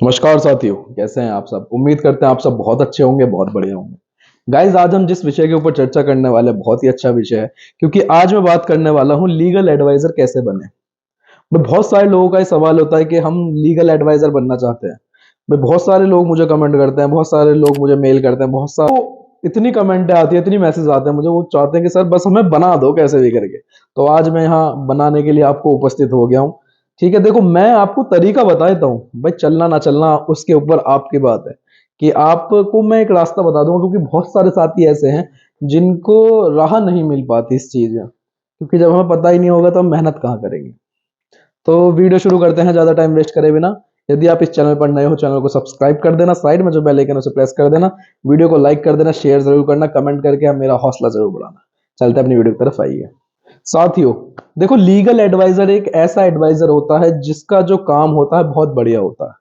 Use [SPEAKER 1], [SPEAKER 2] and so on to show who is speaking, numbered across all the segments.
[SPEAKER 1] नमस्कार साथियों, कैसे हैं आप सब। उम्मीद करते हैं आप सब बहुत अच्छे होंगे, बहुत बढ़िया होंगे। गाइज, आज हम जिस विषय के ऊपर चर्चा करने वाले हैं बहुत ही अच्छा विषय है, क्योंकि आज मैं बात करने वाला हूँ लीगल एडवाइजर कैसे बने। बहुत सारे लोगों का ये सवाल होता है कि हम लीगल एडवाइजर बनना चाहते हैं। बहुत सारे लोग मुझे कमेंट करते हैं, बहुत सारे लोग मुझे मेल करते हैं, बहुत सारे इतनी कमेंट आती है, इतनी मैसेज आते हैं मुझे, वो चाहते हैं कि सर बस हमें बना दो कैसे भी करके। तो आज मैं यहाँ बनाने के लिए आपको उपस्थित हो गया हूँ। ठीक है, देखो मैं आपको तरीका बता देता हूँ भाई, चलना ना चलना उसके ऊपर आपकी बात है। कि आपको मैं एक रास्ता बता दूंगा, क्योंकि बहुत सारे साथी ऐसे हैं जिनको राह नहीं मिल पाती इस चीज में, क्योंकि जब हमें पता ही नहीं होगा तो हम मेहनत कहाँ करेंगे। तो वीडियो शुरू करते हैं ज़्यादा टाइम वेस्ट करे बिना। यदि आप इस चैनल पर नए हो, चैनल को सब्सक्राइब कर देना, साइड में जो बेल आइकन है उसे प्रेस कर देना, वीडियो को लाइक कर देना, शेयर जरूर करना, कमेंट करके मेरा हौसला जरूर बढ़ाना। चलते हैं अपनी वीडियो की तरफ, आइए साथियों। देखो, लीगल एडवाइजर एक ऐसा एडवाइजर होता है जिसका जो काम होता है बहुत बढ़िया होता है।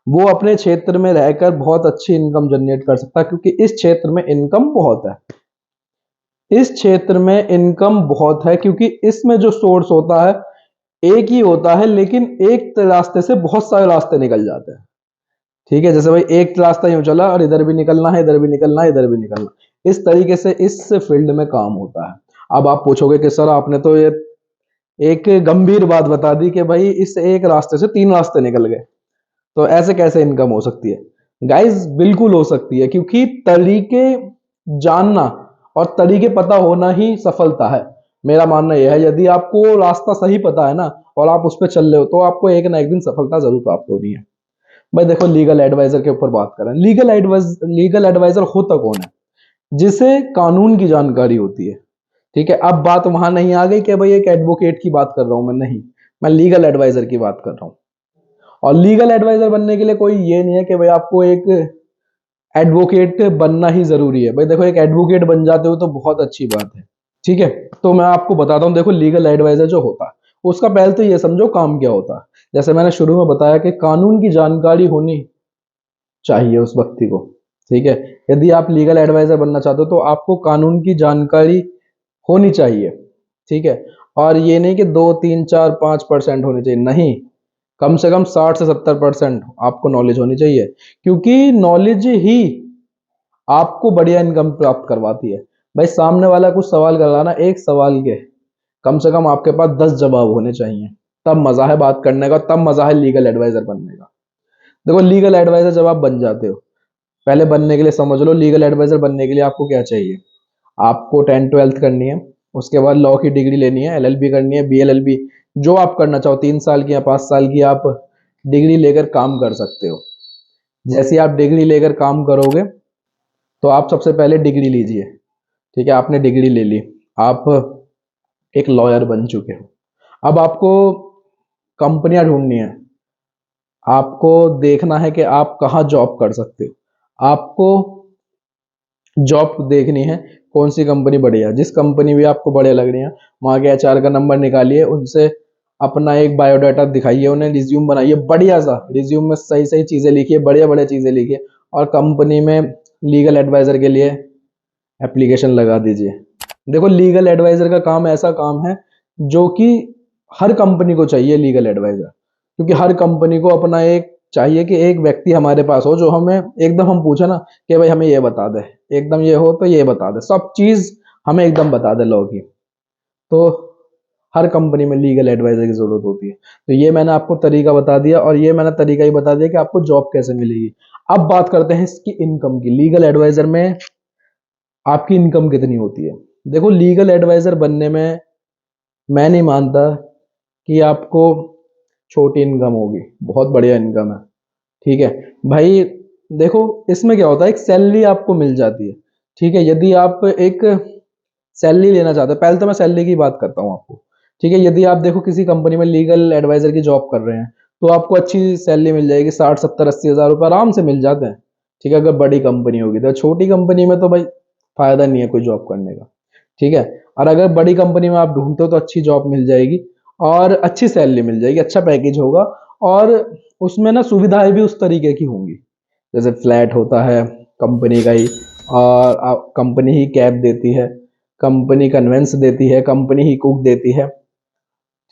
[SPEAKER 1] वो अपने क्षेत्र में रहकर बहुत अच्छी इनकम जनरेट कर सकता है, क्योंकि इस क्षेत्र में इनकम बहुत है। इस क्षेत्र में इनकम बहुत है क्योंकि इसमें जो सोर्स होता है एक ही होता है, लेकिन एक रास्ते से बहुत सारे रास्ते निकल जाते हैं। ठीक है, जैसे भाई एक रास्ता यूं चला और इधर भी निकलना है, इधर भी निकलना है, इधर भी निकलना। इस तरीके से इस फील्ड में काम होता है। अब आप पूछोगे कि सर आपने तो ये एक गंभीर बात बता दी कि भाई इस एक रास्ते से तीन रास्ते निकल गए, तो ऐसे कैसे इनकम हो सकती है। गाइस, बिल्कुल हो सकती है, क्योंकि तरीके जानना और तरीके पता होना ही सफलता है। मेरा मानना यह है, यदि आपको रास्ता सही पता है ना और आप उस पर चल रहे हो, तो आपको एक ना एक दिन सफलता जरूर प्राप्त होनी है। भाई देखो, लीगल एडवाइजर के ऊपर बात करें, लीगल एडवाइजर होता कौन है? जिसे कानून की जानकारी होती है। ठीक है, अब बात वहां नहीं आ गई कि भाई एक एडवोकेट की बात कर रहा हूं मैं, नहीं, मैं लीगल एडवाइजर की बात कर रहा हूं। और लीगल एडवाइजर बनने के लिए कोई ये नहीं है कि भाई आपको एक एडवोकेट बनना ही जरूरी है। भाई देखो, एक एडवोकेट बन जाते हो तो बहुत अच्छी बात है। ठीक है, तो मैं आपको बताता हूँ। देखो, लीगल एडवाइजर जो होता है उसका पहले तो ये समझो काम क्या होता है। जैसे मैंने शुरू में बताया कि कानून की जानकारी होनी चाहिए उस व्यक्ति को। ठीक है, यदि आप लीगल एडवाइजर बनना चाहते हो तो आपको कानून की जानकारी होनी चाहिए। ठीक है, और ये नहीं कि 2 3 4 5% होनी चाहिए, नहीं, कम से कम 60 से 70% आपको नॉलेज होनी चाहिए, क्योंकि नॉलेज ही आपको बढ़िया इनकम प्राप्त करवाती है। भाई सामने वाला कुछ सवाल कर रहा ना, एक सवाल के कम से कम आपके पास 10 जवाब होने चाहिए, तब मजा है बात करने का, तब मजा है लीगल एडवाइजर बनने का। देखो, लीगल एडवाइजर जब आप बन जाते हो, पहले बनने के लिए समझ लो, लीगल एडवाइजर बनने के लिए आपको क्या चाहिए। आपको 10th 12th करनी है, उसके बाद लॉ की डिग्री लेनी है, एलएलबी करनी है, बीएलएलबी, जो आप करना चाहो, 3 साल की या 5 साल की आप डिग्री लेकर काम कर सकते हो। जैसे आप डिग्री लेकर काम करोगे तो आप सबसे पहले डिग्री लीजिए। ठीक है, आपने डिग्री ले ली, आप एक लॉयर बन चुके हो। अब आपको कंपनियां ढूंढनी है, आपको देखना है कि आप कहाँ जॉब कर सकते हो। आपको जॉब देखनी है कौन सी कंपनी बढ़िया, जिस कंपनी भी आपको बढ़िया लग रही है वहाँ के एचआर का नंबर निकालिए, उनसे अपना एक बायोडाटा दिखाइए, उन्हें रिज्यूम बनाइए बढ़िया सा, रिज्यूम में सही सही चीज़ें लिखिए, बढ़िया बढ़िया चीज़ें लिखिए, और कंपनी में लीगल एडवाइजर के लिए एप्लीकेशन लगा दीजिए। देखो, लीगल एडवाइजर का काम ऐसा काम है जो कि हर कंपनी को चाहिए लीगल एडवाइजर, क्योंकि हर कंपनी को अपना एक चाहिए कि एक व्यक्ति हमारे पास हो जो हमें एकदम, हम पूछे ना कि भाई हमें ये बता दे, एकदम ये हो तो ये बता दे, सब चीज हमें एकदम बता दे लॉ की। तो हर कंपनी में लीगल एडवाइजर की जरूरत होती है। तो ये मैंने आपको तरीका बता दिया, और ये मैंने तरीका ही बता दिया कि आपको जॉब कैसे मिलेगी। अब बात करते हैं इसकी इनकम की। लीगल एडवाइजर में आपकी इनकम कितनी होती है? देखो, लीगल एडवाइजर बनने में मैं नहीं मानता कि आपको छोटी इनकम होगी, बहुत बढ़िया इनकम है। ठीक है भाई, देखो इसमें क्या होता है, एक सैलरी आपको मिल जाती है। ठीक है, यदि आप एक सैलरी लेना चाहते हो, पहले तो मैं सैलरी की बात करता हूँ आपको। ठीक है, यदि आप देखो किसी कंपनी में लीगल एडवाइजर की जॉब कर रहे हैं तो आपको अच्छी सैलरी मिल जाएगी, 60 70 80 हज़ार रुपये आराम से मिल जाते हैं। ठीक है, अगर बड़ी कंपनी होगी तो। छोटी कंपनी में तो भाई फायदा नहीं है कोई जॉब करने का। ठीक है, और अगर बड़ी कंपनी में आप ढूंढते हो तो अच्छी जॉब मिल जाएगी और अच्छी सैलरी मिल जाएगी, अच्छा पैकेज होगा, और उसमें ना सुविधाएं भी उस तरीके की होंगी, जैसे फ्लैट होता है कंपनी का ही, और कंपनी ही कैब देती है, कंपनी कन्वेंस देती है, कंपनी ही कुक देती है।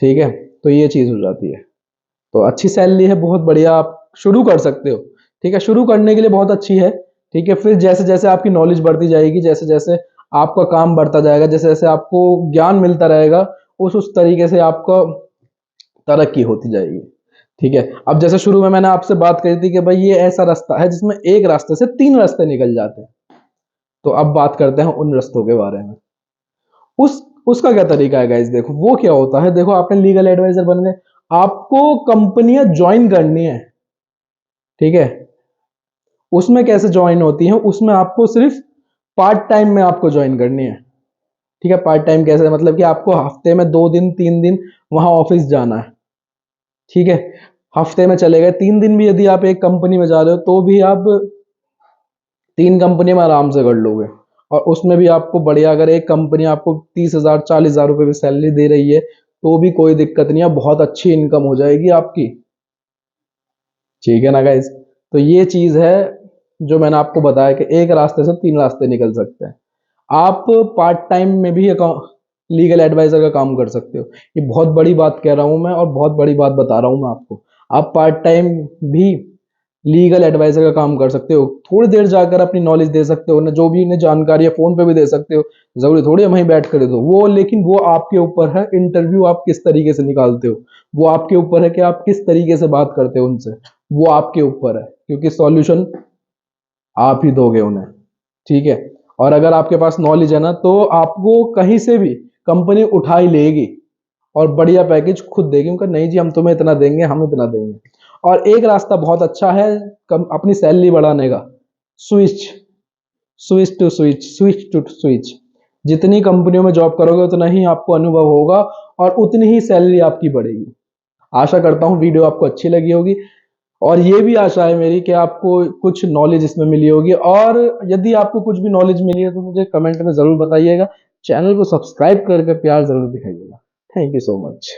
[SPEAKER 1] ठीक है, तो ये चीज़ हो जाती है। तो अच्छी सैलरी है, बहुत बढ़िया, आप शुरू कर सकते हो। ठीक है, शुरू करने के लिए बहुत अच्छी है। ठीक है, फिर जैसे जैसे आपकी नॉलेज बढ़ती जाएगी, जैसे जैसे आपका काम बढ़ता जाएगा, जैसे जैसे आपको ज्ञान मिलता रहेगा, उस तरीके से आपका तरक्की होती जाएगी। ठीक है, अब जैसे शुरू में मैंने आपसे बात करी थी कि भाई ये ऐसा रास्ता है जिसमें एक रास्ते से 3 रास्ते निकल जाते हैं। तो अब बात करते हैं उन रास्तों के बारे में। उसका क्या तरीका है गाइस, देखो वो क्या होता है। देखो आपने लीगल एडवाइजर बन गए, आपको कंपनियां ज्वाइन करनी है। ठीक है, उसमें कैसे ज्वाइन होती है, उसमें आपको सिर्फ पार्ट टाइम में आपको ज्वाइन करनी है। ठीक है, पार्ट टाइम कैसे, मतलब कि आपको हफ्ते में 2 दिन 3 दिन वहां ऑफिस जाना है। ठीक है, हफ्ते में चले गए 3 दिन भी यदि आप एक कंपनी में जा रहे हो तो भी आप 3 कंपनी में आराम से कर लोगे। और उसमें भी आपको बढ़िया, अगर एक कंपनी आपको 30,000 40,000 रुपये भी सैलरी दे रही है तो भी कोई दिक्कत नहीं है, बहुत अच्छी इनकम हो जाएगी आपकी। ठीक है ना गाइस, तो ये चीज है जो मैंने आपको बताया कि एक रास्ते से 3 रास्ते निकल सकते हैं। आप पार्ट टाइम में भी लीगल एडवाइजर का काम कर सकते हो। ये बहुत बड़ी बात कह रहा हूं मैं और बहुत बड़ी बात बता रहा हूं मैं आपको। आप पार्ट टाइम भी लीगल एडवाइजर का काम कर सकते हो, थोड़ी देर जाकर अपनी नॉलेज दे सकते हो ना, जो भी इन्हें जानकारी है फोन पे भी दे सकते हो। जरूरी थोड़ी है वहीं बैठ कर दे दो वो, लेकिन वो आपके ऊपर है। इंटरव्यू आप किस तरीके से निकालते हो वो आपके ऊपर है, कि आप किस तरीके से बात करते हो उनसे, वो आपके ऊपर है, क्योंकि सॉल्यूशन आप ही दोगे उन्हें। ठीक है, और अगर आपके पास नॉलेज है ना तो आपको कहीं से भी कंपनी उठा ही लेगी और बढ़िया पैकेज खुद देगी। उनका नहीं जी हम तुम्हें इतना देंगे, हम इतना देंगे। और एक रास्ता बहुत अच्छा है अपनी सैलरी बढ़ाने का, switch switch to switch, switch to switch. जितनी कंपनियों में जॉब करोगे उतना ही आपको अनुभव होगा और उतनी ही सैलरी आपकी बढ़ेगी। आशा करता हूँ वीडियो आपको अच्छी लगी होगी, और ये भी आशा है मेरी कि आपको कुछ नॉलेज इसमें मिली होगी। और यदि आपको कुछ भी नॉलेज मिली है तो मुझे कमेंट में जरूर बताइएगा। चैनल को सब्सक्राइब करके प्यार जरूर दिखाइएगा। Thank you so much.